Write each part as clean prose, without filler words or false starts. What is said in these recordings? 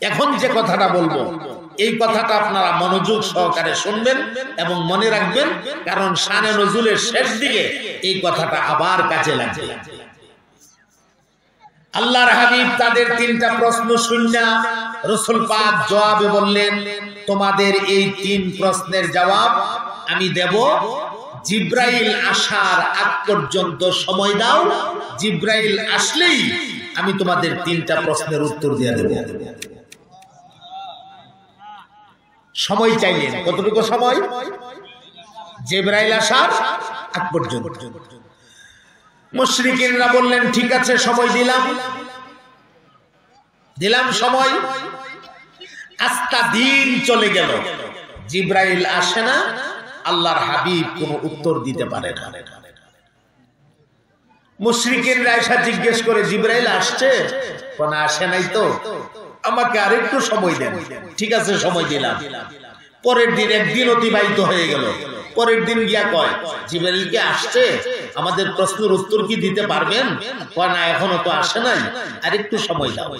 এখন যে কথাটা বলবো এই কথাটা আপনারা মনোযোগ সহকারে শুনবেন এবং মনে রাখবেন, কারণ শানে নজুলের শেষ দিকে এই কথাটা আবার কাজে লাগবে। আল্লাহর হাবিব তাদের তিনটা প্রশ্ন শুননা রাসূল পাক জবাবে বললেন, তোমাদের এই তিন প্রশ্নের জবাব আমি দেব, জিব্রাইল আসার আগ পর্যন্ত সময় দাও, জিব্রাইল আসলেই আমি তোমাদের তিনটা প্রশ্নের উত্তর দিয়ে দেব। সময় চাইলেন, কতটুকু সময়? জিব্রাইল আসার আগ পর্যন্ত। মুশরিকিনরা বললেন, ঠিক আছে সময় দিলাম সময়। আস্তা দিন চলে গেল, জিব্রাইল আসে না, আল্লাহর হাবিব কোনো উত্তর দিতে পারে না। মুশরিকিনরা এসে জিজ্ঞেস করে, জিব্রাইল আসছে? কোন আসে নাই তো, আমাকে আরেকটু সময় দেন। ঠিক আছে সময় দিলাম। পরের দিন একদিন অতিবাহিত হয়ে গেল। পরের দিন গিয়া কয়, জিব্রাইল কি আসছে? আমাদের প্রশ্নের উত্তর কি দিতে পারবেন? কয় না, এখনো তো আসে নাই, আরেকটু সময় দাও।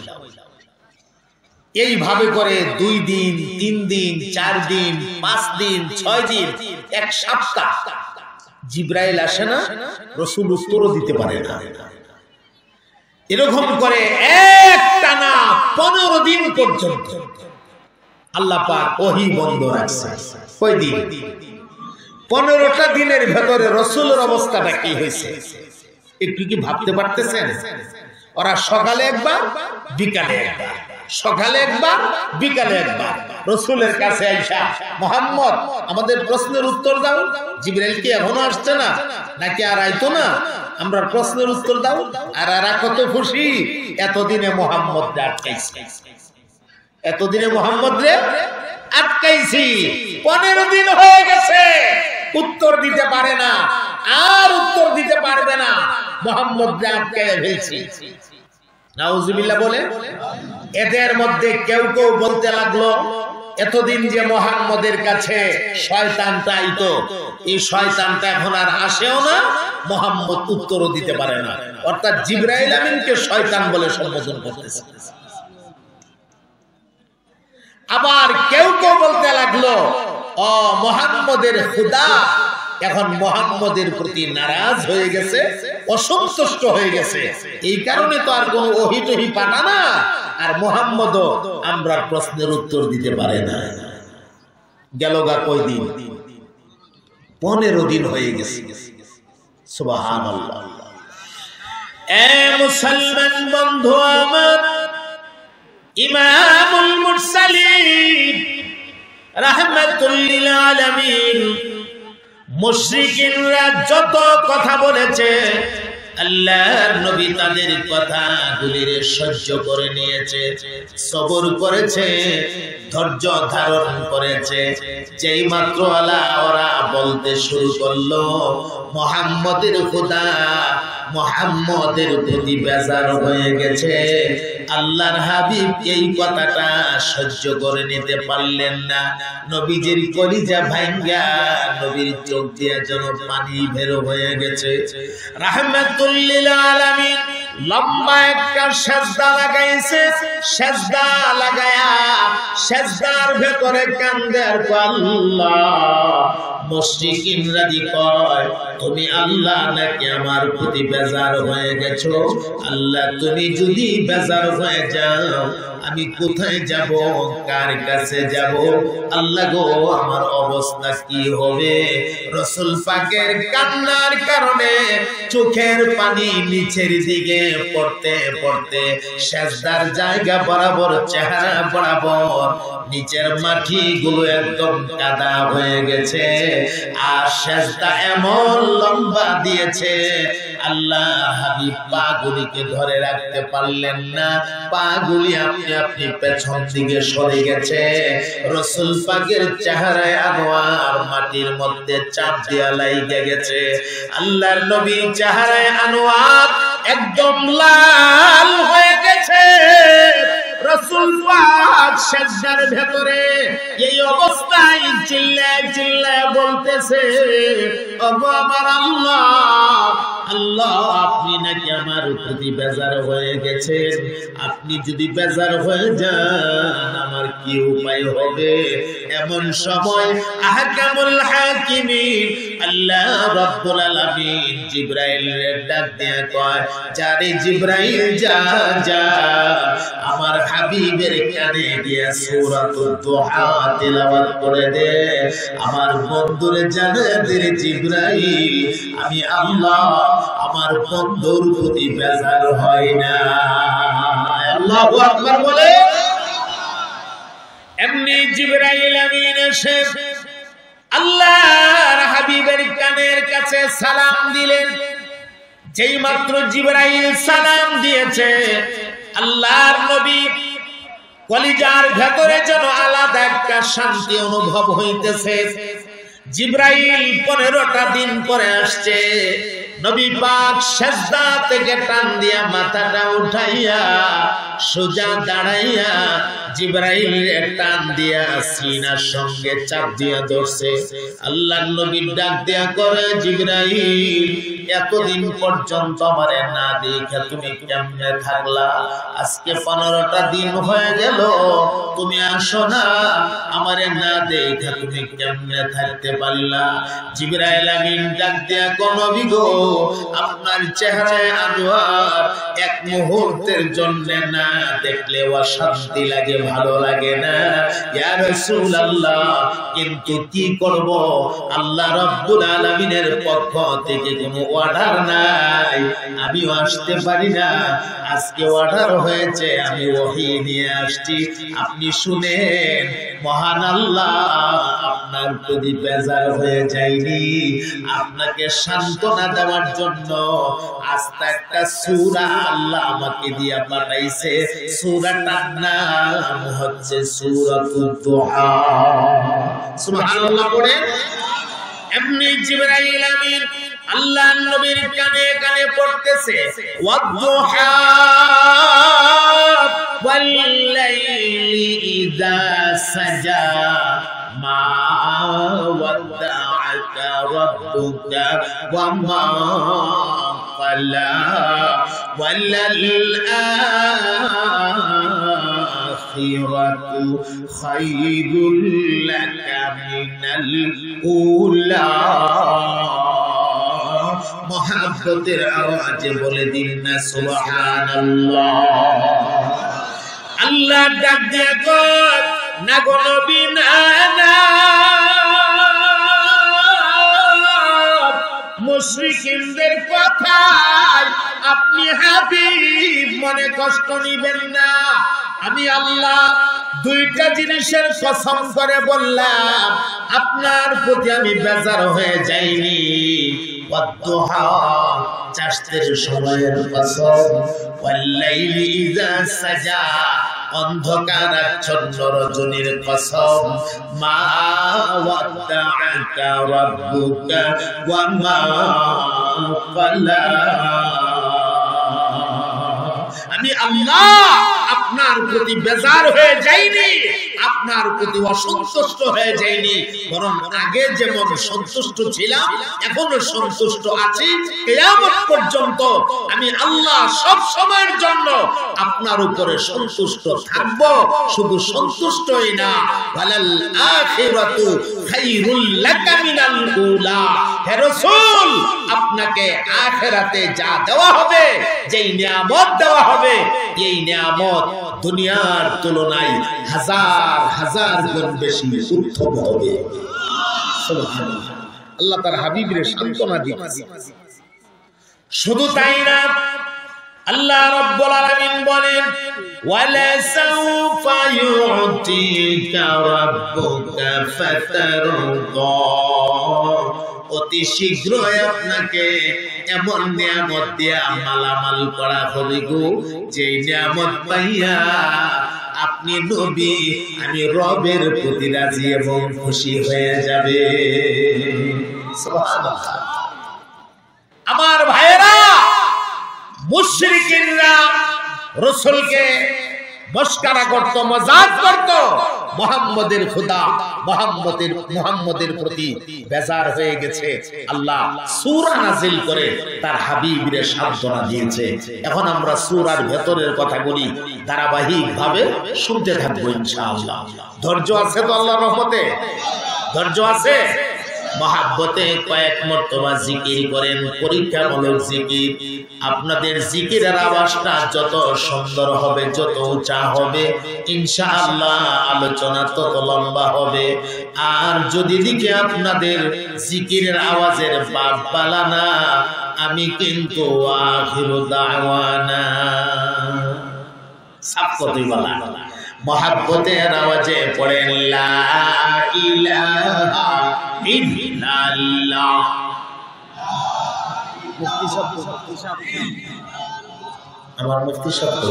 এইভাবে করে 2 দিন, 3 দিন, 4 দিন, 5 দিন, 6 দিন, এক সপ্তাহ জিব্রাইল আসে না, রাসূল উত্তরও দিতে পারে না। এরকম করে একটানা 15 দিন পর্যন্ত আল্লাহ পাক ওহী বন্ধ রাখছে। কয় দিন? 15টা দিনের ভেতরে রাসূলের অবস্থাটা কি হয়েছে একটু কি ভাবতে পারতেছেন? ওরা সকালে একবার, বিকালে একবার, সকালে একবার, বিকালে একবার রাসূলের কাছে আইসা, মুহাম্মদ আমাদের প্রশ্নের উত্তর দাও। জিবরাইল কি এখনো আসছে না নাকি আর আইতো না? আমরা প্রশ্নের উত্তর দাও। আর এরা কত খুশি, এতদিনে মুহাম্মদ আটকাইছে, এতদিনে মুহাম্মদ রে আটকাইছি। 15 দিন হয়ে গেছে, উত্তর দিতে পারে না, আর উত্তর দিতে পারবে না, মুহাম্মদ রে আটকাইয়া ফেলছি। নাউজুবিল্লাহ বলে। এদের মধ্যে কেউ কেউ বলতে লাগলো, এতদিন যে মুহাম্মদের কাছে শয়তানটা আইতো, এই শয়তানটা এখন আর আসেও না, মুহাম্মদ উত্তরও দিতে পারে না। অর্থাৎ জিবরাইল আমিনকে শয়তান বলে সম্বোধন করতেছে। আবার কেউ কেউ বলতে লাগলো, ও মুহাম্মদের খোদা এখন মুহাম্মদের প্রতি নারাজ হয়ে গেছে, অসন্তুষ্ট হয়ে গেছে, এই কারণে তো আর কোনো ওহী টহি পাঠা না, আর মুহাম্মদও আমরা প্রশ্নের উত্তর দিতে পারে না। গেল গা কয় দিন? 15 দিন হয়ে গেছে। সুবহানাল্লাহ। এ মুসলমান বন্ধু আমার, ইমামুল মুরসালিন রাহমাতুল লিল আলামিন মুশরিকিনরা যত কথা বলেছে, আল্লাহর নবী তাদের কথাগুলির সহ্য করে নিয়েছে, সবর করেছে, ধৈর্য ধারণ করেছে। যেই মাত্র ওরা বলতে শুরু করলো মুহাম্মদের খোদা মুহাম্মদের প্রতি বেজার হয়ে গেছে, আল্লাহর হাবিব এই কথাটা সহ্য করে নিতে পারলেন না। নবীজির কলিজা ভাঙ্গা নবীর চোখ দিয়ে যেন পানি বের হয়ে গেছে। রাহমাতুল লিল আলামিন লম্বা একটা সেজদা লাগাইছে, সেজদা লাগায়া সেজদার ভেতরে কান্দে আর আল্লাহ। মুশরিকিনরা কয়, তুমি আল্লাহ নাকি আমার প্রতি বেজার হয়ে গেছো? আল্লাহ তুমি যদি বেজার হয়ে যাও, আমি কোথায় যাব, কার কাছে যাব? আল্লাহ গো, আমার অবস্থা কি হবে? রাসূল পাকের কান্নার কারণে চোখের পানি নিচের দিকে পড়তে পড়তে সেজদার জায়গা বরাবর, চেহারা বরাবর নিচের মাটি গুলো একদম কাদা হয়ে গেছে। আর সেজদা এমন লম্বা দিয়েছে, আল্লাহ হাবিব পাগুলিকে ধরে রাখতে পারলেন না, পাগুলি আপনি আপনি পেছন দিকে সরে গেছে। রাসূল পাকের চেহারায় আনোয়ার মাটির মধ্যে চাপ দিয়া লাইগে গেছে। আল্লাহর নবীর চেহারায় আনোয়ার একদম লাল হয়ে গেছে। রাসূল পাক সেজদার ভেতরে এই অবস্থায় চিল্লায় চিল্লায় বলতেছে, ওগো আমার আল্লাহ, আল্লাহ আপনি নাকি আমার প্রতি বেজার হয়ে গেছেন। আপনি যদি বেজার হয়ে যান আমার কি উপায় হবে? এমন সময় আহকামুল হাকিমিন আল্লাহ রাব্বুল আলামিন জিবরাইলের ডাক দিয়ে কয়, যারে জিবরাইল যা যা আমার হাবিবের কানে দিয়ে সূরাতুদ দুহা তিলাওয়াত করে দে। আমার বন্ধুরে জানায় দে জিবরাইল আমি আল্লাহ আমার বন্ধুর প্রতি বেজার হয় না। আল্লাহু আকবার বলে। এমনি জিবরাইল আমিন এসে আল্লাহর হাবিবের কানের কাছে সালাম দিলেন। যেই মাত্র জিবরাইল সালাম দিয়েছে আল্লাহর নবী কলিজার ভেতরে যেন আলাদা একটা শান্তি অনুভব হইতেছে। জিবরাইল 15টা দিন পরে আসছে। নবী পাক সিজদা থেকে টান দিয়া মাথাটা উঠাইয়া সোজা দাঁড়াইয়া জিবরাইলের টান দিয়া সিনার সঙ্গে চাপ দিয়া ধরছে। আল্লাহর নবী ডাক দিয়া করে, জিবরাইল এতদিন পর্যন্ত আমারে না দেখে তুমি কেমনে থাকলা? আজকে 15টা দিন হয়ে গেল তুমি আসো না, আমারে না দেখে তুমি কেমনে থাকতে পারলা? জিবরাইল আমিন ডাক দিয়া কোন নবী গো, আপনার চেহারায় আনোয়ার এক মুহূর্তের জন্য না দেখলে অশান্তি লাগে, ভালো লাগে না ইয়া রাসূলুল্লাহ। কিন্তু কি করব, আল্লাহ রাব্বুল আলামিনের পক্ষ থেকে কোনো অর্ডার নাই, আমিও আসতে পারি না। আজকে অর্ডার হয়েছে, আমি ওহী নিয়ে আসছি, আপনি শুনেন। মহান আল্লাহ আপনার প্রতি বেজার হয়ে যায়নি, আপনাকে সান্ত্বনা দেওয়ার জন্য আস্তে একটা সূরা আল্লাহ আমাকে দিয়া পাঠাইছে। সূরাটার নাম হচ্ছে সূরাতুদ দুহা। সুবহানাল্লাহ পড়ে। এমনি জিবরাইল আমিন আল্লাহর নবীর কানে কানে পড়তেছে, ওয়াদ-দুহা ওয়াল-লাইলি ইযা সাজা মা ওয়াদ্দাআকা রাব্বুকা ওয়া মা ক্বালা ওয়ালাল আখিরাতু খায়রুল লাকা মিনাল উলা। মহব্বতের আওয়াজে বলে দিন না সুবহানাল্লাহ। আল্লাহ ডাক দিয়ে কয়, না গো নবী না না, মুশরিকিনদের কথায় আপনি হাবিব মনে কষ্ট নিবেন না। আমি আল্লাহ দুইটা জিনিসের কসম করে বললাম, আপনার প্রতি আমি বেজার হয়ে যাইনি। ওয়াদ-দুহা চাষের সময়ের কসম, ওয়াল-লাইলি ইযা সাজা অন্ধকার আচ্ছন্ন রজনীর কসম, মা ওয়াদ্দাআকা রাব্বুকা ওয়া মা ক্বালা। আমি আল্লাহ আপনার প্রতি বেজার হয়ে যাইনি, আপনার প্রতি অসন্তুষ্ট হয়ে যাইনি, বরং আগে যেমন সন্তুষ্ট ছিলাম এখনো সন্তুষ্ট আছি। কিয়ামত পর্যন্ত আমি আল্লাহ সব সময়ের জন্য আপনার উপরে সন্তুষ্ট থাকব। শুধু সন্তুষ্টই না, ওয়ালাল আখিরাতু খায়রুল লাকা মিনাল উলা। হে রাসূল, আপনাকে আখিরাতে যা দেওয়া হবে, যেই নিয়ামত দেওয়া হবে, এই নিয়ামত দুনিয়ার তুলনায় হাজার হাজার গুণ বেশি উত্তম হবে। সুবহানাল্লাহ। আল্লাহ তার হাবিবের সান্ত্বনা দিয়েছে। শুধু তাই না, আল্লাহ রাব্বুল আলামিন বলেন, ওয়ালা সাউফা ইউতিকা রাব্বুকা ফাতারদা। অতি শীঘ্রই আপনাকে এমন নিয়ামত দিয়া মালামাল করা হবে গো, যে নিয়ামত পাইয়া আপনি নবী আমি রবের প্রতি রাজি এবং খুশি হয়ে যাবে। সুবহানাল্লাহ। আমার ভাইয়েরা, মুশরিকিনরা রাসূলকে মস্করা করত, মজাক করত, মুহাম্মদের খোদা মুহাম্মদের প্রতি বেজার হয়ে গেছে। আল্লাহ সূরা নাযিল করে তার হাবিবের সান্ত্বনা দিয়েছে। এখন আমরা সূরার ভেতরের কথাগুলি ধারাবাহিকভাবে শুনতে থাকবো ইনশাআল্লাহ। ধৈর্য আছে তো আল্লাহর রহমতে? ধৈর্য আছে? মহাব্বতে কয়েক মর্তবা জিকির করেন, পরীক্ষামূলক জিকির। আপনাদের জিকিরের আওয়াজটা যত সুন্দর হবে, যত উঁচা হবে, ইনশাআল্লাহ আলোচনা তত লম্বা হবে। আর যদি দিকে আপনাদের জিকিরের আওয়াজের বাপ বালানা, আমি কিন্তু আখিরু দাওয়ানা সাবকতই বলা। মহাব্বতের আওয়াজে পড়েন লা ইলাহা ইল্লাল্লাহ। মুফতি শব্দ, আমার মুফতি শব্দ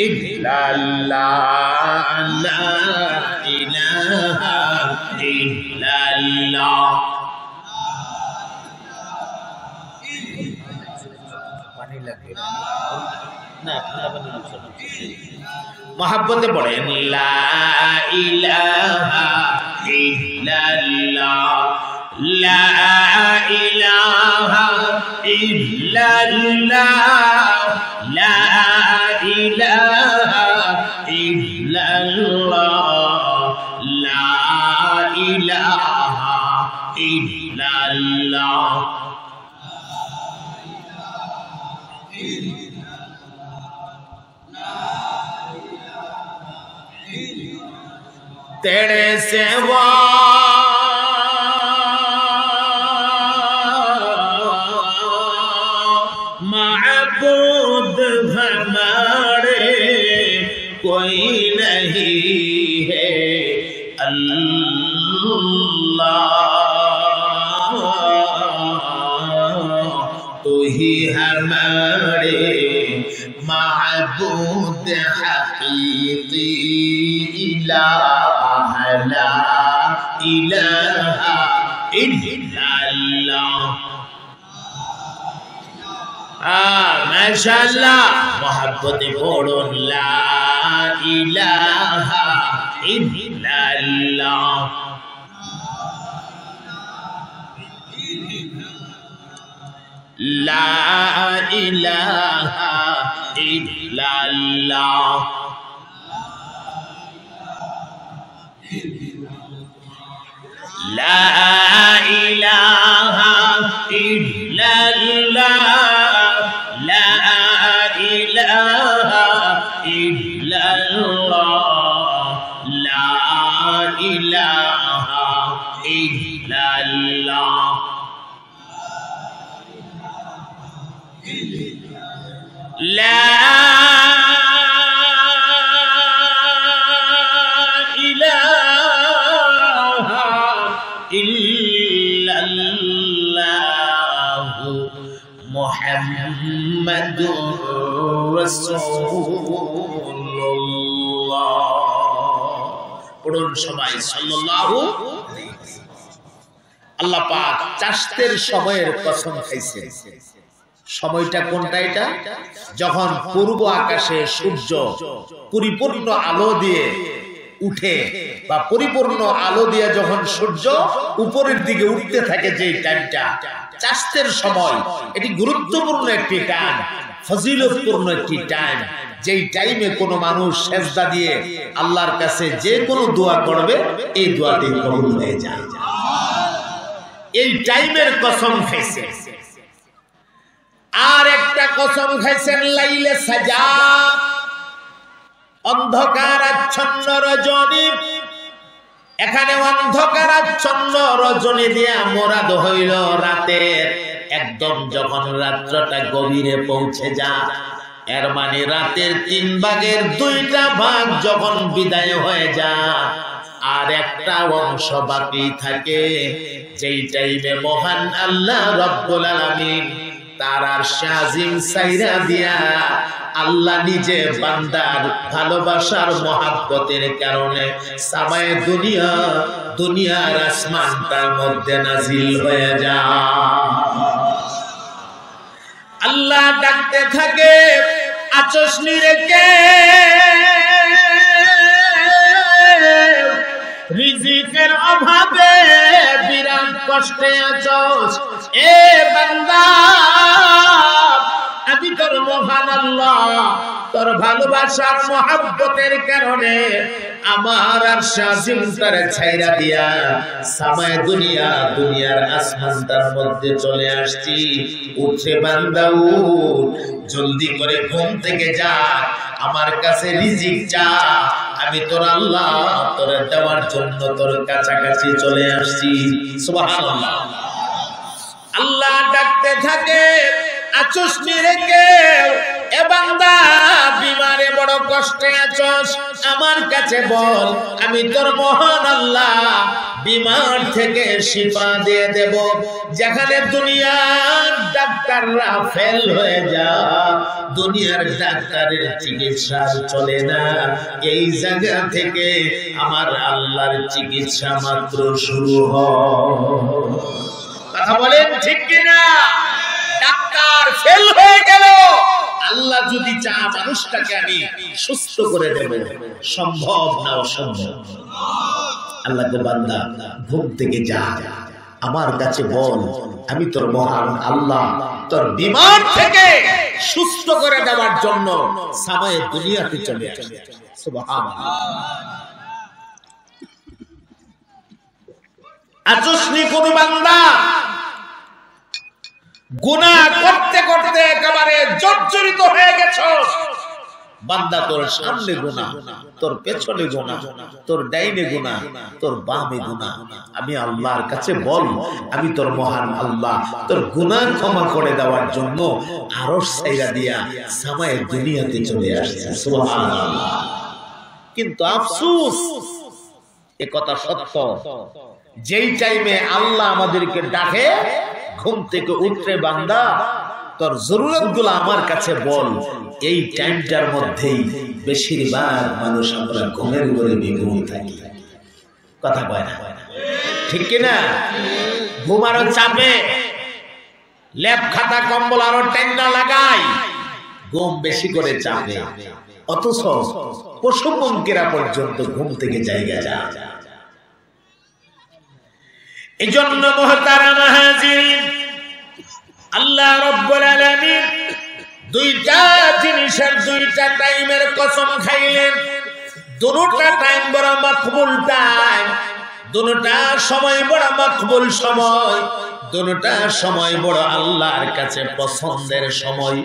ইল্লাল্লাহ, লা ইলাহা ইল্লাল্লাহ। পানি লাগবে না, মহাব্বতে পড়েন লা ইলাহা ইল্লাল্লাহ, লা ইলাহা ইল্লাল্লাহ, লা ইলাহা ইল্লাল্লাহ, লা ইলাহা ইল্লাল্লাহ। तेरे सेवा माबूद हमारे कोई नहीं है अल्लाह, तू ही हमारे माबूद हकीकी इलाह, ला इलाहा इल्लल्लाह। माशाअल्लाह, मोहब्बत पढ़ो ला इलाहा इल्लल्लाह, ला इलाहा इल्लल्लाह, ला इलाहा इल्लल्लाह, ला इलाहा इल्लल्लाह, ला इलाहा इल्लल्लाह। ला মুহাম্মাদুর রাসূলুল্লাহ। পড়ুন সবাই সাল্লাল্লাহু আলাইহি ওয়াসাল্লাম। আল্লাহ পাক চাষতের সময়ের কসম খাইছে। সময়টা কোনটা? এটা যখন পূর্ব আকাশে সূর্য পরিপূর্ণ আলো দিয়ে উঠে, বা পরিপূর্ণ আলো দিয়ে যখন সূর্য উপরের দিকে উঠতে থাকে, যে টাইমটা চাষতের সময়, এটি গুরুত্বপূর্ণ একটি টাইম, ফজিলতপূর্ণ একটি টাইম। যেই টাইমে কোনো মানুষ সেজদা দিয়ে আল্লাহর কাছে যে কোনো দোয়া করবে, এই দোয়াটি কবুল হয়ে যায়। এই টাইমের কসম খাইছে। আর একটা কসম খাইছেন লাইলে সাজা, অন্ধকার আচ্ছন্ন রজনী। এখানে অন্ধকার আচ্ছন্ন রজনী দিয়া মোরাদ হইল রাতের একদম যখন রাত্রটা গভীরে পৌঁছে যা, এর মানে রাতের 3 ভাগের 2টা ভাগ যখন বিদায় হয়ে যা, আর একটা অংশ বাকি থাকে, যেই টাইমে মহান আল্লাহ রব্বুল আলামিন তার আরশে আজিম সাইরা দিয়া আল্লাহ নিজে বান্দার ভালোবাসার মহাব্বতের কারণে সামায়ে দুনিয়ার আসমানটার মধ্যে নাজিল হয়ে যায়। আল্লাহ ডাকতে থাকে, আচস নিরেকে কষ্টে আছোস, এ বান্দা আমি তোর মহান আল্লাহ, তোর ভালোবাসার মহব্বতের কারণে আমার আরশ আজিম তারে ছাইরা দিয়া সামায়ে দুনিয়ার আসমানটার মধ্যে চলে আসছি। উঠে বান্দা উঠ, জলদি করে ঘুম থেকে যা, আমার কাছে রিজিক চা, আমি তোর আল্লাহ তোরে দেওয়ার জন্য তোর কাছাকাছি চলে আসছি। সুবহানাল্লাহ। আল্লাহ ডাকতে থাকে, আছোস রেখে, এ বান্দা বিমারে বড় কষ্টে আছোস, আমার কাছে বল, আমি তোর মহান আল্লাহ বিমার থেকে শিফা দিয়ে দেব। যেখানে দুনিয়ার ডাক্তাররা ফেল হয়ে যা, দুনিয়ার ডাক্তারের চিকিৎসা চলে না, এই জায়গা থেকে আমার আল্লাহর চিকিৎসা মাত্র শুরু হয়। কথা বলেন ঠিক কিনা? ডাক্তার ফেল হয়ে গেল, আল্লাহ যদি চায় মানুষটাকে আমি সুস্থ করে দেব, সম্ভব না অসম্ভব? আল্লাহকে বান্দা ঘুম থেকে যা, আমার কাছে বল, আমি তোর মহান আল্লাহ তোর বিমার থেকে সুস্থ করে দেওয়ার জন্য সামায়ে দুনিয়াতে চলে আসে। সুবহানাল্লাহ। আচসনি কোন বান্দা গুনাহ করতে করতে একেবারে জর্জরিত হয়ে গেছো, বান্দা তোর সামনে গুনাহ, তোর পেছনে গুনাহ, তোর ডাইনে গুনাহ, তোর বামে গুনাহ, আমি আল্লাহর কাছে বল, আমি তোর মহান আল্লাহ তোর গুনাহ ক্ষমা করে দেওয়ার জন্য আরশ ছাইরা দিয়া সামায়ে দুনিয়াতে চলে আসছে। সুবহানাল্লাহ। কিন্তু আফসোস, এ কথা সত্য, যেই টাইমে আল্লাহ আমাদেরকে ডাকে, ঘুম থেকে উঠে বান্দা তোর জরুরতগুলো আমার কাছে বল, এই টাইমটার মধ্যেই বেশিরভাগ মানুষ আমরা ঘুমের ঘরে বিঘ্ন থাকি। কথা কয় না, ঠিক কিনা? ঘুমারও চাপে লেপ খাতা কম্বল আরো টেন্ডা লাগাই, ঘুম বেশি করে চাপে, অথচ পশু পঙ্কিরা পর্যন্ত ঘুম থেকে জায়গা যায়। এজন্য মুহতারাম হাজিরিন, আল্লাহ রাব্বুল আলামিন দুইটা জিনিসের দুইটা টাইমের কসম খাইলেন। দুটোটা টাইম বড় মাকবুল টাইম, দুটোটা সময় বড় মাকবুল সময়, দুটোটা সময় বড় আল্লাহর কাছে পছন্দের সময়।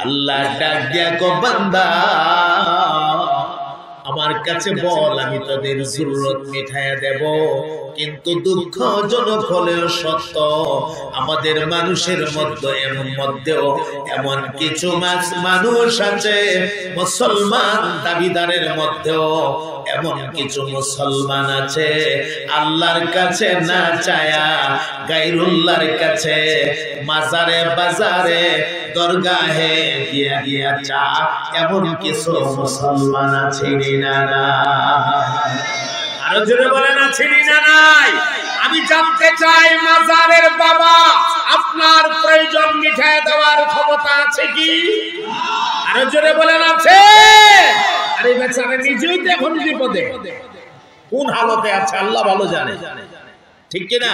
আল্লাহ ডাক দিয়া কো বান্দা আমার কাছে বল, আমি তোদের জরুরত মিটাইয়া দেব। কিন্তু দুঃখজনক হলেও সত্য, আমাদের মানুষের মধ্যেও এমন কিছু মানুষ আছে, মুসলমান দাবিদারের মধ্যেও এমন কিছু মুসলমান আছে, আল্লাহর কাছে না চায়া গায়রুল্লাহর কাছে মাজারে বাজারে দরগাহে গিয়া গিয়া চা, এমন কিছু মুসলমান আছে না? আরো জোরে বলেন আছে না নাই? আমি জানতে চাই, মাজারের বাবা আপনার প্রয়োজন মিটায় দেওয়ার ক্ষমতা আছে কি? আরো জোরে বলেন আছে? আরে বেচারা নিজেই তো এখন বিপদে, কোন হালতে আছে আল্লাহ ভালো জানে, ঠিক কিনা?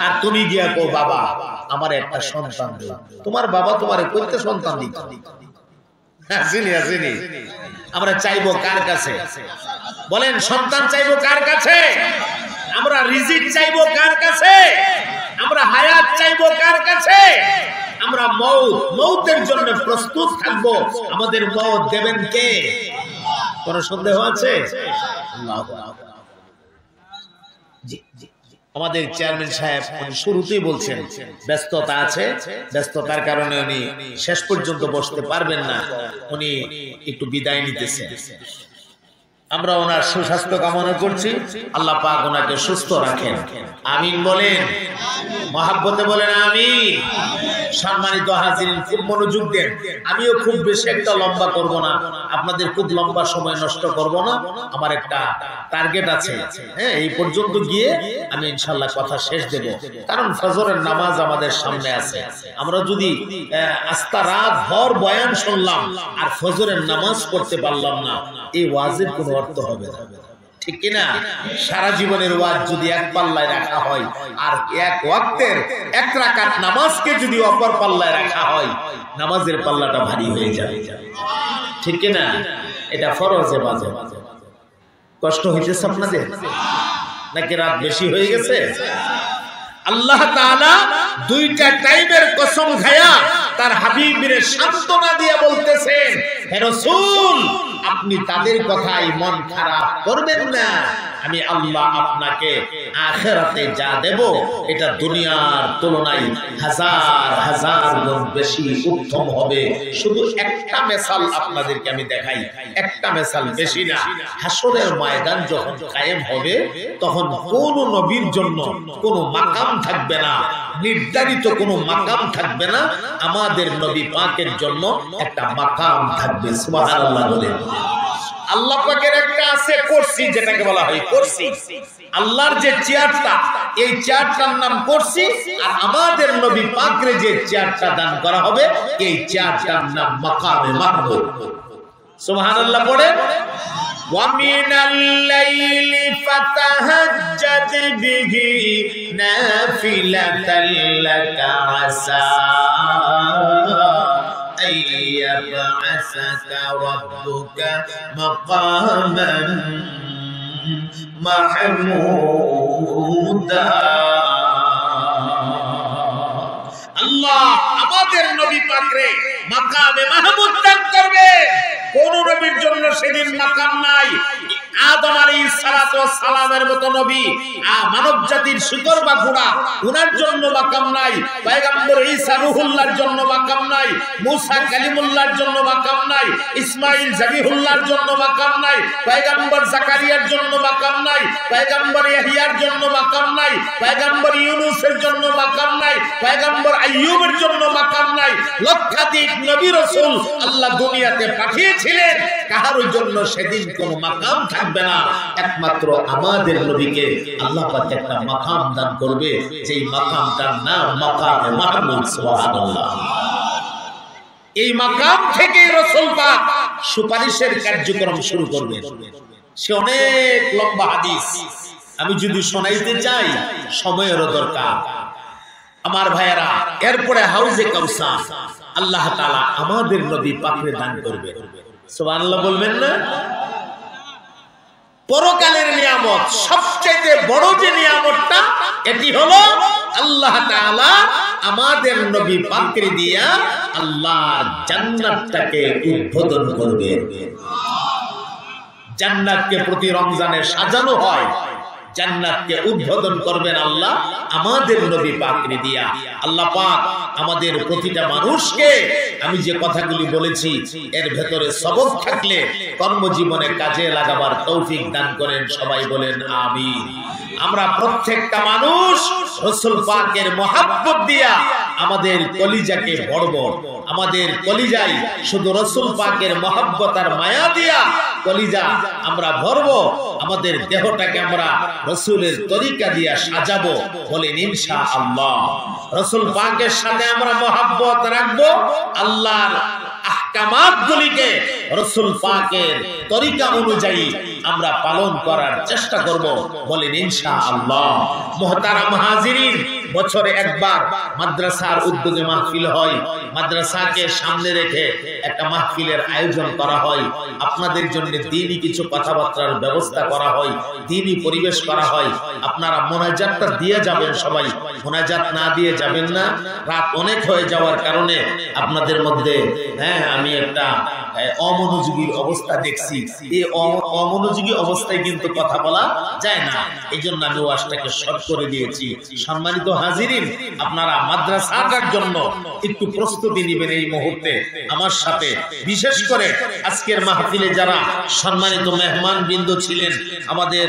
আর তুমি গিয়া কো বাবা আমার একটা সন্তান দাও, তোমার বাবা তোমারে কইতে সন্তান দিত? আসেনি। আমরা চাইবো কার কাছে? বলেন, সন্তান চাইবো কার কাছে? আমরা রিজিক চাইবো কার কাছে? আমরা হায়াত চাইবো কার কাছে? আমরা মৌতের জন্য প্রস্তুত থাকবো, আমাদের মৌত দেবেন কে? কোন সন্দেহ আছে? আমাদের চেয়ারম্যান সাহেব শুরুতেই বলছেন ব্যস্ততা আছে, ব্যস্ততার কারণে উনি শেষ পর্যন্ত বসতে পারবেন না, উনি একটু বিদায় নিতেছেন। আমরা ওনার সুস্বাস্থ্য কামনা করছি, আল্লাহ পাক ওনাকে সুস্থ রাখেন। আমিন বলেন, মহাব্বতে বলেন আমিন। সম্মানিত হাজিরিন, খুব মনোযোগ দেন। আমিও খুব বেশি একটা লম্বা করব না, আপনাদের খুব লম্বা সময় নষ্ট করব না। আমার একটা টার্গেট আছে, হ্যাঁ, এই পর্যন্ত গিয়ে আমি ইনশাআল্লাহ কথা শেষ দেব, কারণ ফজরের নামাজ আমাদের সামনে আছে। আমরা যদি আস্তা রাত ভর বয়ান শুনলাম আর ফজরের নামাজ পড়তে পারলাম না, এই ওয়াজের কোনো অর্থ হবে না, ঠিক কিনা? সারা জীবনের ওয়াজ যদি এক পাল্লায় রাখা হয় আর এক ওয়াক্তের এক রাকাত নামাজকে যদি অপর পাল্লায় রাখা হয়, নামাজের পাল্লাটা ভারী হয়ে যাবে। ঠিক কিনা? এটা ফরজে মাঝে মাঝে কষ্ট হইতেছে আপনাদের, নাকি রাত বেশি হয়ে গেছে? আল্লাহ তাআলা দুইটা টাইমের কসম খায়া তার হাবিবের সান্ত্বনা দিয়ে বলতেছেন, হে রাসূল আপনি তাদের কথাই মন খারাপ করবেন না, আমি আল্লাহ আপনাকে আখিরাতে যা দেব এটা দুনিয়ার তুলনায় হাজার হাজার গুণ বেশি উত্তম হবে। শুধু একটা মিসাল আপনাদেরকে আমি দেখাই, একটা মিসাল, বেশি না। হাসরের ময়দান যখন কায়েম হবে তখন কোন নবীর জন্য কোন মাকাম থাকবে না, নির্ধারিত কোন মাকাম থাকবে না। আমাদের নবী পাকের জন্য একটা মাকাম থাকবে। সুবহানাল্লাহ বলেন। আল্লাহ পাকের একটা আছে কুরসি, যেটাকে বলা হয় কুরসি। আল্লাহর যে চেয়ারটা, এই চেয়ারটার নাম কুরসি। আর আমাদের নবী পাকরে যে চেয়ারটা দান করা হবে, এই চেয়ারটার নাম মাকামে মাহমুদ। সুবহানাল্লাহ পড়েন। ওয়া মিনাল লাইলি ফাতাহাজ্জাদ বিহি নাফিলাতাল লাকা আসা يبعثك ربك مقاما محمودا। আল্লাহ আমাদের নবী পাকরে মাকামে মাহমুদ দান করবে। কোন নবীর জন্য সেদিন মাকাম নাই। আদম আলাইহিস সালাতু ওয়াস সালামের মতো নবী, মানব জাতির শিকড় বা গোড়া, উনার জন্য মাকাম নাই। পয়গম্বর ঈসা রূহুল্লাহর জন্য মাকাম নাই। মুসা কালিমুল্লাহর জন্য মাকাম নাই। ইসমাঈল জাবিহুল্লাহর জন্য মাকাম নাই। পয়গম্বর জাকারিয়ার জন্য মাকাম নাই। পয়গম্বর ইয়াহইয়ার জন্য মাকাম নাই। পয়গম্বর ইউনূসের জন্য মাকাম নাই। পয়গম্বর আইয়ুবের জন্য মাকাম নাই। লক্ষাধিক নবী রাসূল আল্লাহ দুনিয়াতে পাঠিয়েছিলেন, কারোর জন্য সেদিন কোনো মাকাম থাকবে না। একমাত্র আমাদের নবীকে আল্লাহ পাক একটা মাকাম দান করবে, যেই মাকামটার নাম মাকামে মাহমুদ। সুবহানাল্লাহ। এই মাকাম থেকে রাসূল পাক সুপারিশের কার্যক্রম শুরু করবেন। সে অনেক লম্বা হাদিস, আমি যদি শোনাইতে চাই সময়েরও দরকার। আমার ভাইয়েরা, এরপরে হাউজে কাউসার আল্লাহ তাআলা আমাদের নবী পাকরে দান করবেন। সুবহানাল্লাহ বলবেন না? পরকালের নিয়ামত, সবচেয়ে বড় যে নিয়ামতটা, এটি হলো আল্লাহ তাআলা আমাদের নবী পাকরে দিয়া আল্লাহর জান্নাতটাকে উদ্বোধন করবেন। জান্নাতকে প্রতি রমজানে সাজানো হয়, জান্নাতকে উদ্বোধন করবেন আল্লাহ আমাদের নবী পাকরে দিয়া। আল্লাহ পাক আমাদের প্রতিটা মানুষকে, আমি যে কথাগুলি বলেছি এর ভেতরে সবক থাকলে কর্মজীবনে কাজে লাগাবার তৌফিক দান করেন। সবাই বলেন আমিন। আমরা প্রত্যেকটা মানুষ রাসূল পাকের মহব্বত দিয়া আমাদের কলিজাকে ভরব। আমাদের কলিজায় শুধু রাসূল পাকের মহব্বত আর মায়া দিয়া কলিজা আমরা ভরব। আমাদের দেহটাকে আমরা রাসূলের তরিকা দিয়া সাজাবো। বলেন ইনশাআল্লাহ। রাসূল পাকের সাথে আমরা মহব্বত রাখবো। আল্লাহর আহকামাতগুলিকে রাসূল পাকের তরিকা অনুযায়ী আমরা পালন করার চেষ্টা করব। বলেন ইনশাআল্লাহ। মুহতারাম হাজিরিন, বছরে একবার মাদ্রাসার উদ্যোগে মাহফিল হয়। মাদ্রাসাকে সামনে রেখে একটা মাহফিলের আয়োজন করা হয়। আপনাদের জন্য দ্বীনি কিছু কথাবার্তার ব্যবস্থা করা হয়, দ্বীনি পরিবেশ করা হয়। আপনারা মোনাজাতটা দিয়ে যাবেন। সবাই মোনাজাত না দিয়ে যাবেন না। রাত অনেক হয়ে যাওয়ার কারণে আপনাদের মধ্যে আমি একটা অমনোযোগী অবস্থা দেখছি। এই অমনোযোগী অবস্থায় কিন্তু কথা বলা যায় না, এই জন্য আমি ওয়াজটাকে শর্ট করে দিয়েছি। সম্মানিত হাজিরিন, আপনারা মাদ্রাসাটার জন্য একটু প্রস্তুতি নেবেন এই মুহূর্তে আমার সাথে। বিশেষ করে আজকের মাহফিলে যারা সম্মানিত মেহমান বৃন্দ ছিলেন, আমাদের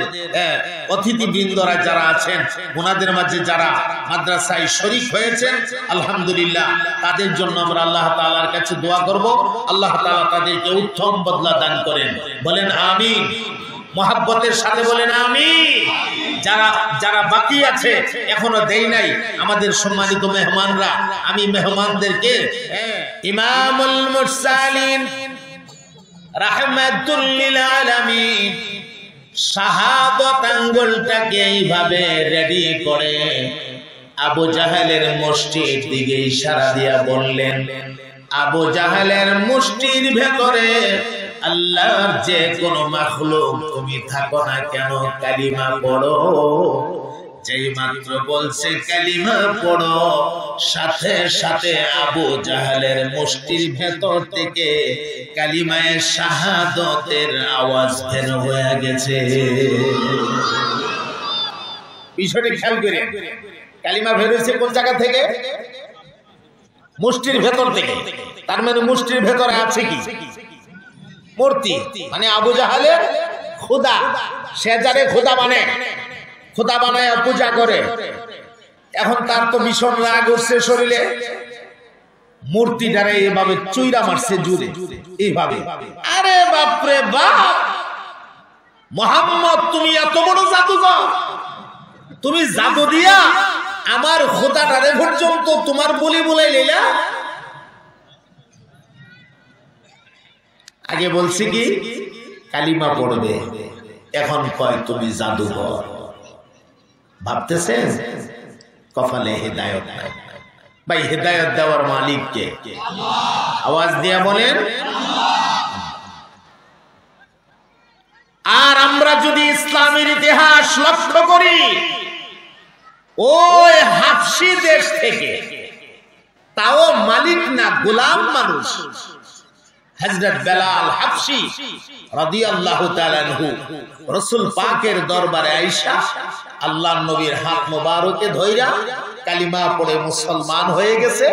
অতিথি বৃন্দরা যারা আছেন, ওনাদের মাঝে যারা মাদ্রাসায় শরীক হয়েছেন, আলহামদুলিল্লাহ, তাদের জন্য আমরা আল্লাহ তাআলার কাছে দোয়া করব। আল্লাহ তাআলা তাদেরকে উত্তম বদলা দান করেন। বলেন আমিন। মহব্বতের সাথে বলেন আমিন। যারা যারা বাকি আছে, এখনো দেই নাই আমাদের সম্মানিত মেহমানরা, আমি মেহমানদেরকে ইমামুল মুরসালিন রাহমাতুল লিল আলামিন শাহাদাত আঙ্গুলটাকে এইভাবে রেডি করে আবু জাহেলের মুষ্টির দিকে ইশারা দিয়া বললেন, আবু জাহেলের মুষ্টির ভেতরে আল্লাহর যে কোন মাখলুক তুমি থাকো না কেন কালিমা পড়ো। যেই মাত্র বলছে কালিমা পড়ো, সাথে সাথে আবু জাহেলের মুষ্টির ভেতর থেকে কালিমায়ে শাহাদাতের আওয়াজ বের হয়ে গেছে। বিষয়টি খেয়াল করে, কালিমা বের হয়েছে কোন জায়গা থেকে? মুষ্টির ভেতর থেকে। তার মানে মুষ্টির ভেতরে আছে কি? মূর্তি, মানে আবু জাহেলের খোদা। সে যারে খোদা মানে, খোদা বানায় পূজা করে। এখন তার তো ভীষণ রাগ উঠছে শরীরে, মূর্তিটারে এইভাবে চুইরা মারছে জুড়ে এইভাবে। আরে বাপরে বাপ, মুহাম্মদ তুমি এত বড় জাদুকর, তুমি জাদু দিয়া আমার খোদাটারে পর্যন্ত তোমার বলি বলাই লইলা। আগে বলছি কি কালিমা পড়বে, এখন কয় তুমি জাদুকর। ভাবতেছেন কপালে হেদায়েত নাই। ভাই হেদায়েত দেওয়ার মালিক কে? আওয়াজ দিয়া বলেন। আর আমরা যদি ইসলামের ইতিহাস লক্ষ্য করি, ওই হাবশী দেশ থেকে, তাও মালিক না গোলাম মানুষ, হযরত বেলাল হাবশী রাদিয়াল্লাহু তাআলা আনহু রাসূল পাকের দরবারে আয়েশা আল্লাহর নবীর হাত মোবারকে ধইরা কালিমা পড়ে মুসলমান হয়ে গেছে।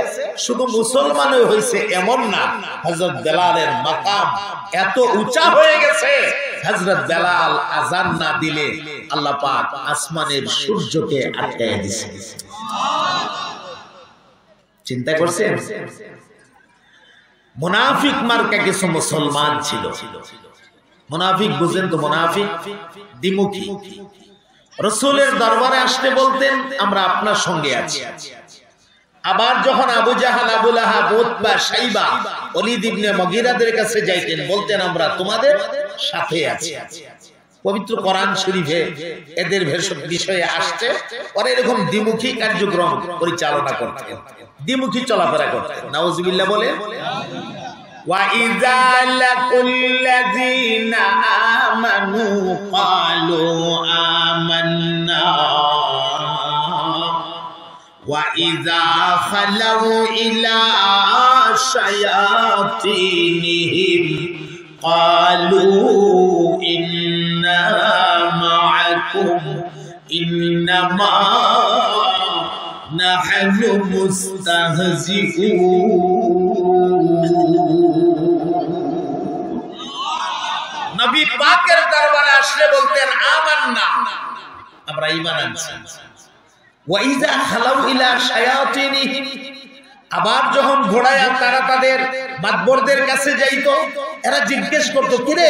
শুধু মুসলমান হয়েছে এমন না, হযরত বেলালের মাকাম এত উঁচা হয়ে গেছে, হযরত বেলাল আযান না দিলে আল্লাহ পাক আসমানের সূর্যকে আটকায় দিয়েছে। চিন্তা করছেন? মুনাফিক মার্কা কিছু মুসলমান ছিল। মুনাফিক বুঝেন তো? মুনাফিক দ্বিমুখী। রাসূলের দরবারে আসতে বলতেন আমরা আপনার সঙ্গে আছি। আবার যখন আবু জাহাল, আবু লাহাব, উতবা, শাইবা, ওলীদ ইবনে মুগীরাদের কাছে যাইতেন বলতেন আমরা তোমাদের সাথে আছি। পবিত্র কোরআন শরীফে এদের বিষয়ে আসছে। পরে এরকম দ্বিমুখী কার্যক্রম পরিচালনা করতেন, দ্বিমুখী চলাফেরা করতেন। নাউজুবিল্লাহ বলে। وَإِذَا لَقُوا الَّذِينَ آمَنُوا قَالُوا آمَنَّا وَإِذَا خَلَوْا إِلَى شَيَاطِينِهِمْ قَالُوا إِنَّا مَعَكُمْ إِنَّمَا نَحْنُ مُسْتَهْزِئُونَ। নবী পাকের দরবারে আসলে বলতেন আমান্না, আমরা ঈমান আনছি। ওয়া ইযা খালাউ ইলা শায়াতিনিহিম, আবার যখন ঘোড়ায় তারা তাদের মাতবরদের কাছে যাইতো, এরা জিজ্ঞেস করতো কিরে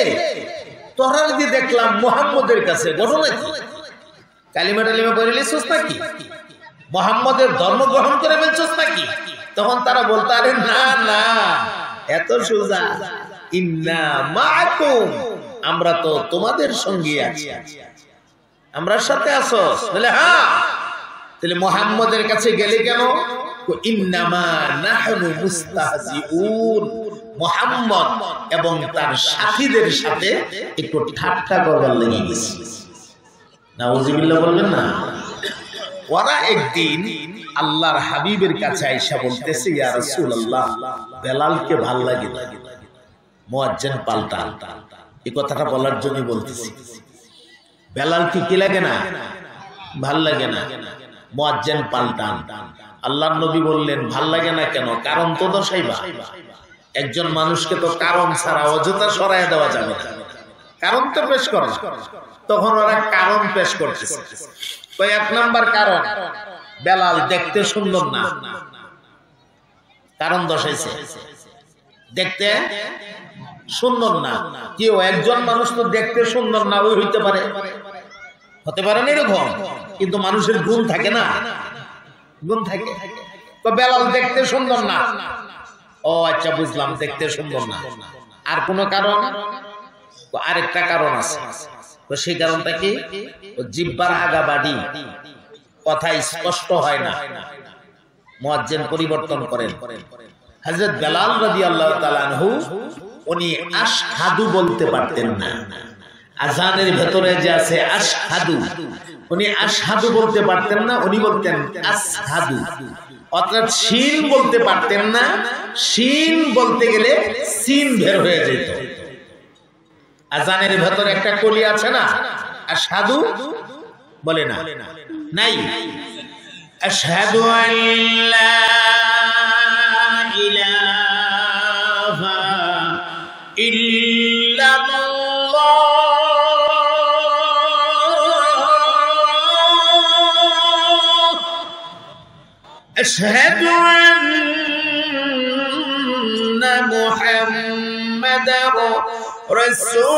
তোরা যদি দেখলাম মুহাম্মদের কাছে, ঘটনা কি? কালিমা টালিমা পড়ে লিখছস নাকি? মুহাম্মদের ধর্ম গ্রহণ করে ফেলছস নাকি? তখন তারা বলতো আরে না না, এত সোজা, ইন্না মাআকুম, আমরা তো তোমাদের সঙ্গে আছি। আমরা সাথে আছো? বলে হ্যাঁ। তাহলে মুহাম্মদের কাছে গেলে কেন? ইন্নামা নাহনু মুস্তাহজিউন, মুহাম্মদ এবং তার সাথীদের সাথে একটু ঠাট্টা করবার লেগে গেছে। নাউজুবিল্লাহ বলবেন না? ওরা একদিন আল্লাহর হাবিবের কাছে আয়েশা বলতেছে ইয়া রাসূলুল্লাহ, বেলালকে ভাল লাগে না, মুয়াজ্জিন পাল্টান। এই কথাটা বলার জন্য বলতেছি। বেলালকে কি লাগে না? ভাল লাগে না, মুয়াজ্জিন পাল্টান। আল্লাহর নবী বললেন ভাল লাগে না কেন? কারণ তো দর্শাইবা। একজন মানুষকে তো কারণ ছাড়া অযথা সরায় দেওয়া যাবে না, কারণ তো পেশ করো। তখন ওরা কারণ পেশ করতেছে। তো এক নাম্বার কারণ, বেলাল দেখতে সুন্দর না, কারণ দর্শাইছে দেখতে সুন্দর না। কেউ একজন মানুষ তো দেখতে সুন্দর না ওই হইতে পারে, হতে পারে না এরকম, কিন্তু মানুষের গুণ থাকে না, গুণ থাকে। তো বেলাল দেখতে সুন্দর না, ও আচ্ছা বুঝলাম, দেখতে সুন্দর না। আর কোন কারণ? আরেকটা কারণ আছে। তো সেই কারণটা কি, জিহ্বার আগা বাড়ি, কথা স্পষ্ট হয় না, মুয়াজ্জিন পরিবর্তন করেন। হযরত বেলাল রাদিয়াল্লাহু তাআলা আনহু উনি আশহাদু বলতে পারতেন না। আযানের ভেতরে যে আছে আশহাদু, উনি আশহাদু বলতে পারতেন না, উনি বলতেন আসহাদু। অর্থাৎ শিন বলতে পারতেন না, শিন বলতে গেলে সিন বের হয়ে যেত। আযানের ভেতরে একটা কলি আছে না, আশহাদু বলে না, নাই। আশহাদু আল্লা ইলাহা ইল্লাল্লাহ আশহাদু আন্না মুহাম্মাদার রাসূলুল্লাহ।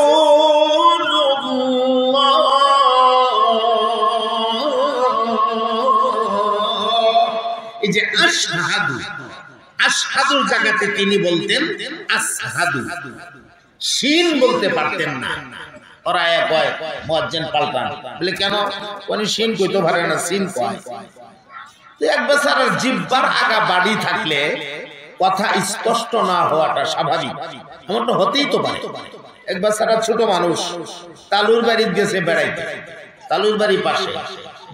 এই যে আশহাদু, আশহাদুর জায়গাতে তিনি বলতেন আসহাদু, শিন বলতে পারতেন না। ওরা কয় মুয়াজ্জিন পাল্টান, বলে কেন, উনি শিন কইতে পারে না, সিন কয়। তো এক বেচারার জিহ্বার আগা বাড়ি থাকলে কথা স্পষ্ট না হওয়াটা স্বাভাবিক, এমনটা হতেই তো পারে। এক বেচারা ছোট মানুষ তালুর বাড়ি গেছে বেড়াইতে, তালুর বাড়ি পাশে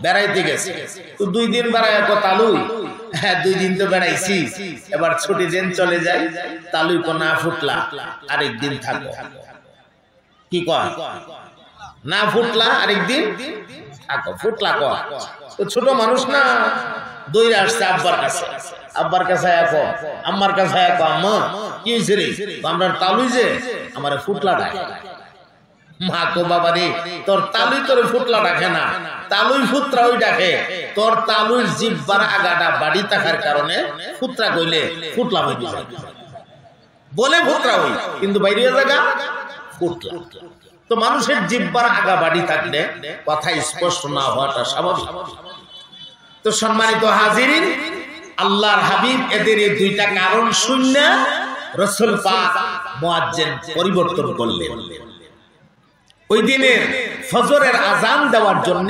বেড়াইতে গেছে, তো 2 দিন বেড়ায় তালুই, হ্যাঁ 2 দিন তো বেড়াইছি, এবার ছুটি দিন চলে যাই, তালুই কো না ফুটলা আরেকদিন থাকো। কি কয়, না ফুটলা আরেকদিন থাকো, ফুটলা কয়। তো ছোট মানুষ না, দৌড়ে আসছে আব্বার কাছে, আব্বার কাছে একো, আম্মার কাছে একো, আম্মা কি হয়েছে রে, আমরা তালুই যে আমার ফুটলা ডাকে। মা কো বাবা রে, তোর তালুই তোর ফুটলা ডাকে না, তালুই ফুটরা ওই ডাকে, তোর তালুর জিহ্বার আগাটা বাড়ি থাকার কারণে ফুটরা কইলে ফুটলা হয়ে যায়, বলে ফুটরা হই, কিন্তু বাইরে জায়গা ফুটলা। তো মানুষের জিহ্বার আগা বাড়ি থাকলে কথা স্পষ্ট না হওয়াটা স্বাভাবিক। তো সম্মানিত হাজিরিন, আল্লাহর হাবিব এদের এই 2টা কারণ শুনে রাসূল পাক মুয়াজ্জিন পরিবর্তন করলেন। ওই দিনে ফজরের আযান দেওয়ার জন্য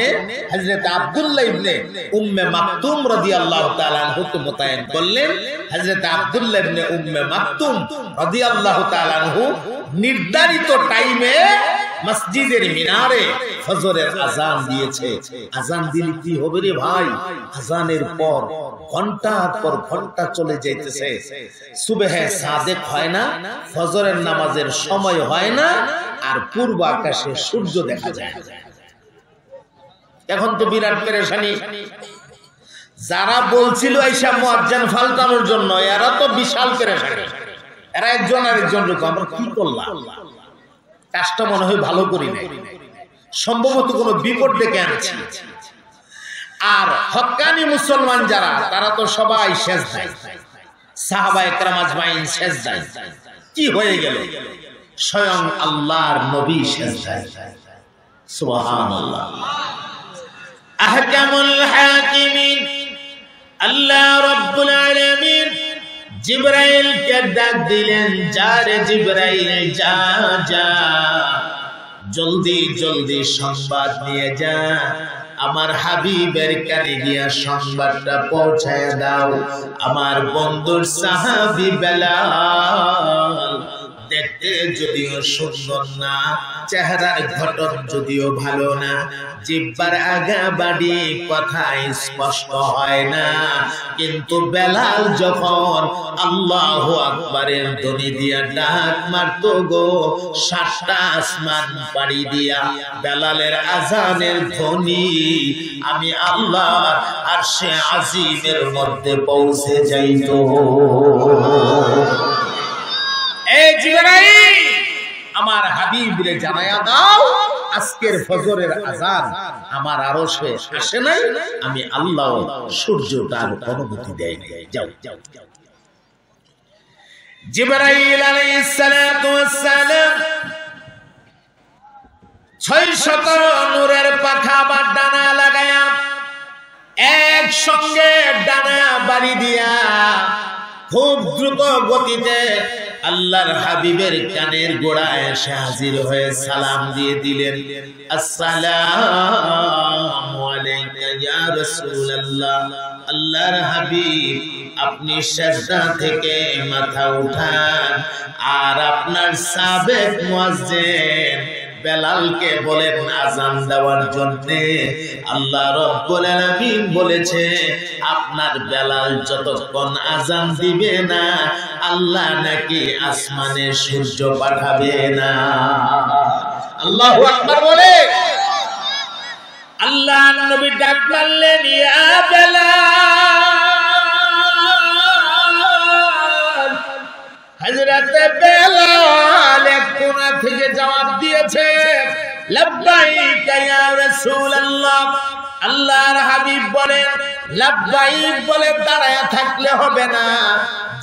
হযরত আব্দুল্লাহ ইবনে উম্মে মাকতুম রাদিয়াল্লাহু তাআলা আনহু মোতায়েন করলেন। হযরত আব্দুল্লাহ ইবনে উম্মে মাকতুম রাদিয়াল্লাহু তাআলা আনহু নির্ধারিত টাইমে মসজিদের মিনারে ফজরের আযান দিয়েছে। আযান দিলে কি হবে রে ভাই, আযানের পর ঘন্টার পর ঘন্টা চলে যাইতেছে, সুবহে সাদেক হয় না, ফজরের নামাজের সময় হয় না, আর পূর্ব আকাশে সূর্য দেখা যায়। এখন তো বিরাট পেরেশানি। যারা বলছিল আইসা মুয়াজ্জিন ফালতানোর জন্য, এরা তো বিশাল পেরেশানি। এরা একজন আরেকজন লোক, আমরা কি করলাম, কাজটা মনে হয় ভালো করি নাই, সম্ভবত কোনো বিপদ ডেকে আনছি। আর হক্কানি মুসলমান যারা, তারা তো সবাই সেজদায়, সাহাবায়ে কেরাম আজমাইন সেজদায়। কি হয়ে গেল, স্বয়ং আল্লাহর নবী সেজদায়। সুবহানাল্লাহ। আহকামুল হাকিমিন আল্লাহ রাব্বুল আলামিন জিবরাইলকে ডাক দিলেন, যা রে জিবরাইল, যা যা, জলদি জলদি সংবাদ নিয়ে যা, আমার হাবিবের কানে গিয়া সংবাদটা পৌঁছায় দাও। আমার বন্ধুর সাহাবী বেলাল দেখতে যদিও সুন্দর না, চেহারার গঠন যদিও ভালো না, জিহ্বার আগা বাড়ি কথা স্পষ্ট হয় না, কিন্তু বেলাল যখন আল্লাহু আকবারের ধ্বনি দিয়া ডাক মারতো গো, 7টা আসমান পাড়ি দিয়া বেলালের আযানের ধ্বনি আমি আল্লাহর আরশে আজিমের মধ্যে পৌঁছে যাইতো। এই জিবরাইল, আমার হাবিবরে জানায়া দাও, আজকের ফজরের আযান আমার আরশে আসে নাই, আমি আল্লাহ সূর্যটার অনুমতি দেই নাই। যাও যাও। জিবরাইল আলাইহিস সালাতু ওয়াস সালাম 617 নূরের পাখা বা ডানা লাগায়া একসঙ্গে ডানা বাড়ি দিয়া খুব দ্রুত গতিতে আল্লাহর হাবিবের কানের গোড়ায় এসে হাজির হয়ে সালাম দিয়ে দিলেন, আসসালামু আলাইকা ইয়া রাসূলুল্লাহ। আল্লাহর হাবিব, আপনি সিজদা থেকে মাথা উঠান আর আপনার সাবেক মুয়াজ্জিন বেলালকে বলেন আযান দেওয়ার জন্য। আল্লাহ রাব্বুল আলামিন বলেছে, আপনার বেলাল যতক্ষণ আযান দিবে না, আল্লাহ নাকি আসমানে সূর্য পাঠাবে না। আল্লাহু আকবার বলে আল্লাহ নবী ডাক মারলেন, ইয়া বেলাল। হযরত বেলাল এক কোণা থেকে জবাব দিয়েছে, লাব্বাইক ইয়া রাসূলুল্লাহ। আল্লাহর হাবিব বলেন, লাব্বাইক বলে দাঁড়ায় থাকলে হবে না,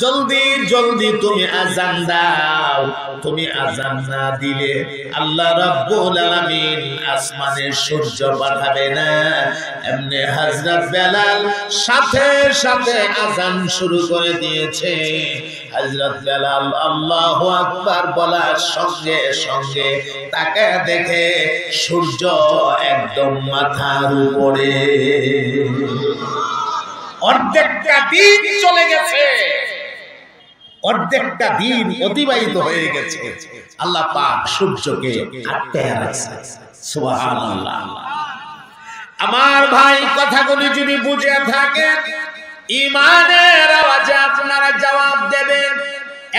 জলদি জলদি তুমি আযান দাও। তুমি আযান না দিলে আল্লাহ রাব্বুল আলামিন আসমানে সূর্য পাঠাবে না। এমনি হযরত বেলাল সাথে সাথে আযান শুরু করে দিয়েছে। হযরত বেলাল আল্লাহু আকবার বলার সঙ্গে সঙ্গে তাকে দেখে সূর্য একদম মাথার উপরে। অর্ধেকটা দিন চলে গেছে, অর্ধেকটা দিন অতিবাহিত হয়ে গেছে, আল্লাহ পাক সূর্যকে আটকায় রাখছে। সুবহানাল্লাহ। আমার ভাই, কথাগুলি যদি বুঝে থাকেন, ঈমানের আওয়াজে আপনারা জবাব দেবেন।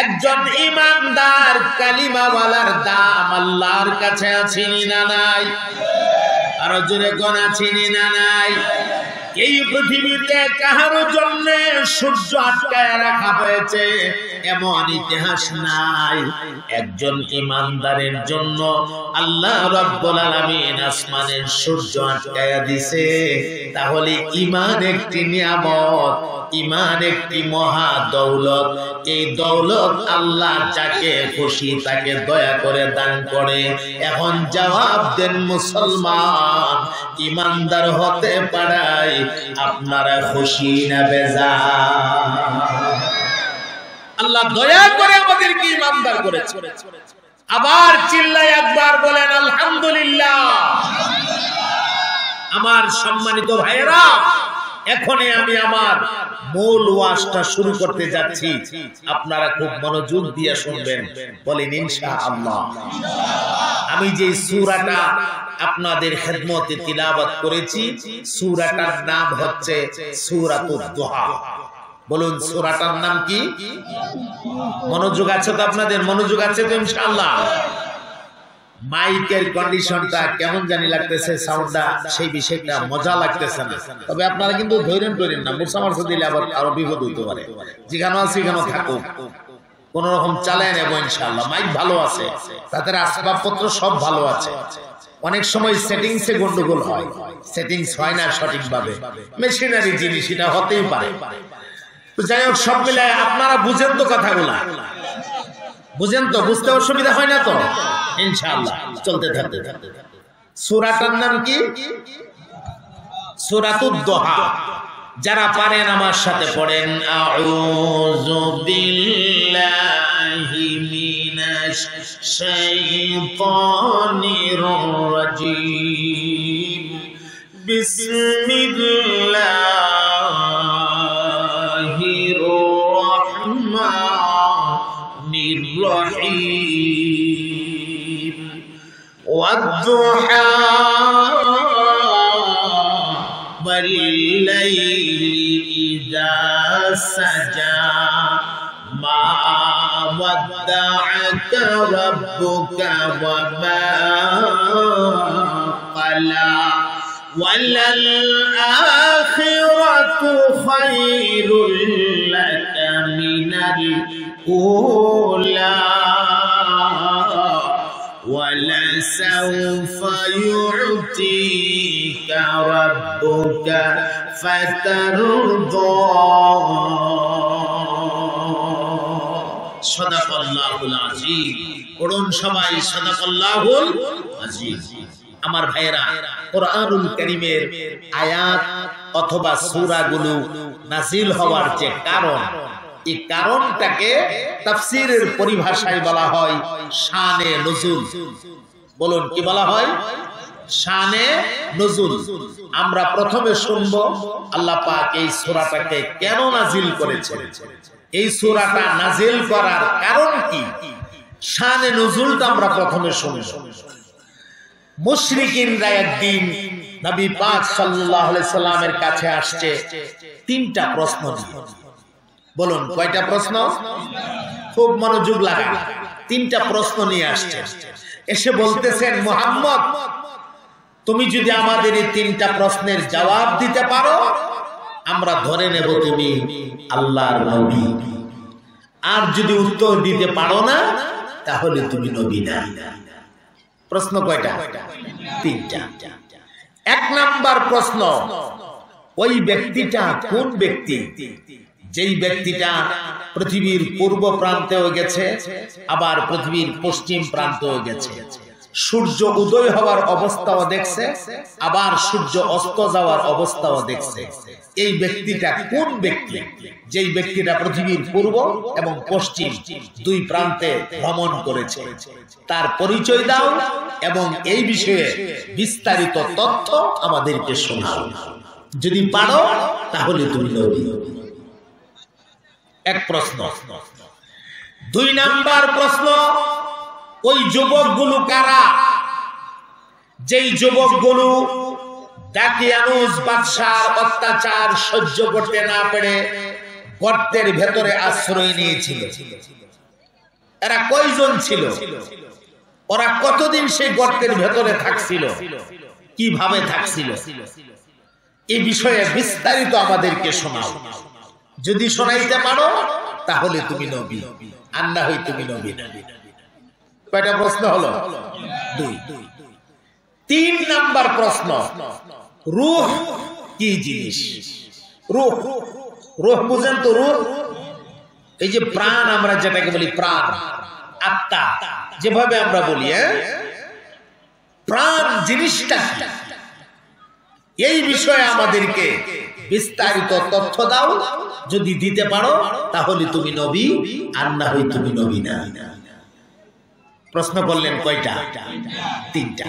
একজন ঈমানদার কালিমাওয়ালার দাম আল্লাহর কাছে আছে না নাই? আরো জোরে কোন আছে না নাই? এই পৃথিবীতে কাহারো জন্য সূর্য আটকায় রাখা হয়েছে এমন ইতিহাস নাই। একজন ঈমানদারের জন্য আল্লাহ রাব্বুল আলামিন আসমানের সূর্য আটকায়া দিয়েছে। তাহলে ঈমান একটি নিয়ামত, ঈমান একটি মহা দৌলত। এই দৌলত আল্লাহ যাকে খুশি তাকে দয়া করে দান করে। এখন জবাব দেন মুসলমান, ঈমানদার হতে পারাই আপনারা খুশি না বেজার? আল্লাহ দয়া করে আমাদেরকে ঈমানদার করেছে। আবার চিল্লায় একবার বলেন আলহামদুলিল্লাহ। আমার সম্মানিত ভাইয়েরা, এখনই আমি আমার মূল ওয়াজটা শুরু করতে যাচ্ছি। আপনারা খুব মনোযোগ দিয়ে শুনবেন, বলেন ইনশাআল্লাহ। আমি যে সূরাটা আপনাদের খেদমতে তিলাওয়াত করেছি, সূরাটার নাম হচ্ছে সূরাতুদ দুহা। বলুন সূরাটার নাম কি? মনোযোগ আছে তো আপনাদের? মনোযোগ আছে তো ইনশাআল্লাহ? মাইকের কন্ডিশনটা কেমন জানি লাগতেছে, সাউন্ডটা সেই বিষয়টা মজা লাগতেছে না। তবে আপনারা কিন্তু ধৈর্য করেন না, মুসামারসা দিলে আবার আরো বিপদ হইতে পারে। যেখানে আছে সেখানে থাকুক, কোন রকম চালায় নেব ইনশাআল্লাহ। মাইক ভালো আছে, তাদের আসবাবপত্র সব ভালো আছে। অনেক সময় সেটিংসে গন্ডগোল হয়, সেটিংস হয় না সঠিকভাবে, মেশিনারি জিনিস, এটা হতেই পারে। তো যাই হোক, সব মিলে আপনারা বুঝেন তো কথাগুলা? বুঝেন তো? বুঝতে অসুবিধা হয় না তো? ইনশাআল্লাহ চলতে থাকতে থাকতে। সূরাটার নাম কি? সূরাতুদ দুহা। যারা পারেন আমার সাথে পড়েন, আউযু বিল্লাহি মিনাশ শাইতানির রাজীম, বিসমিল্লাহির রাহমানির রহিম। ওয়াদ-দুহা ওয়াল-লাইলি ইযা সাজা, মা ওয়াদ্দা'আকা রাব্বুকা ওয়া মা ক্বালা, ওয়ালাল আখিরাতু খায়রুল লাকা মিনাল উলা, ولسوف يعطيك ربك فترضى। সাদাকাল্লাহুল আযীম। পড়ুন সবাই, সাদাকাল্লাহুল আযীম। আমার ভাইয়েরা, কোরআনুল কারীমের আয়াত অথবা সূরাগুলো নাযিল হওয়ার যে কারণ, এই কারণটাকে তাফসীরের পরিভাষায় বলা হয় শানে নুজুল। বলুন কি বলা হয়? শানে নুজুল। আমরা প্রথমে শুনবো আল্লাহ পাক এই সূরাটাকে কেন নাজিল করেছেন, এই সূরাটা নাজিল করার কারণ কি, শানে নুজুলটা আমরা প্রথমে শুনবো। মুশরিকিনরা একদিন নবী পাক সাল্লাল্লাহু আলাইহি সাল্লামের কাছে আসছে তিনটা প্রশ্ন নিয়ে। বলুন কয়টা প্রশ্ন? খুব মনোযোগ লাগান। তিনটা প্রশ্ন নিয়ে আসছে, এসে বলতেছেন মুহাম্মদ তুমি যদি আমাদের এই তিনটা প্রশ্নের জবাব দিতে পারো আমরা ধরে নেব তুমি আল্লাহর নবী, আর যদি উত্তর দিতে পারো না তাহলে তুমি নবী না। প্রশ্ন কয়টা? তিনটা। এক নাম্বার প্রশ্ন, ওই ব্যক্তিটা কোন ব্যক্তি যেই ব্যক্তিটা পৃথিবীর পূর্ব প্রান্তেও গেছে আবার পৃথিবীর পশ্চিম প্রান্তেও গেছে, সূর্য উদয় হওয়ার অবস্থাও দেখছে আবার সূর্য অস্ত যাওয়ার অবস্থাও দেখছে। এই ব্যক্তিটা কোন ব্যক্তি যেই ব্যক্তিটা পৃথিবীর পূর্ব এবং পশ্চিম দুই প্রান্তে ভ্রমণ করেছে, তার পরিচয় দাও এবং এই বিষয়ে বিস্তারিত তথ্য আমাদেরকে শোনাও। যদি পারো তাহলে তুমি নবী। এক প্রশ্ন। দুই নাম্বার প্রশ্ন, ওই যুবকগুলো কারা যেই যুবকগুলো দাকিয়ানুস বাদশার অত্যাচার সহ্য করতে না পেরে গর্তের ভেতরে আশ্রয় নিয়েছিল? এরা কয়জন ছিল? ওরা কতদিন সেই গর্তের ভেতরে থাকছিল? কিভাবে থাকছিল? এই বিষয়ে বিস্তারিত আমাদেরকে শোনাও। যদি শোনাইতে পারো তাহলে তুমি নবী, আর না হয় তুমি নবী না। কয়টা প্রশ্ন হলো? দুই। তিন নাম্বার প্রশ্ন, রূহ কি জিনিস? রূহ, রূহ বুঝেন তো? রূহ এই যে প্রাণ, আমরা যেটাকে বলি প্রাণ, আত্মা যেভাবে আমরা বলি, প্রাণ জিনিসটা কি? এই বিষয়ে আমাদেরকে বিস্তারিত তথ্য দাও। যদি দিতে পারো তাহলে তুমি নবী, আর না হয় তুমি নবী না। প্রশ্ন করলেন কয়টা? তিনটা।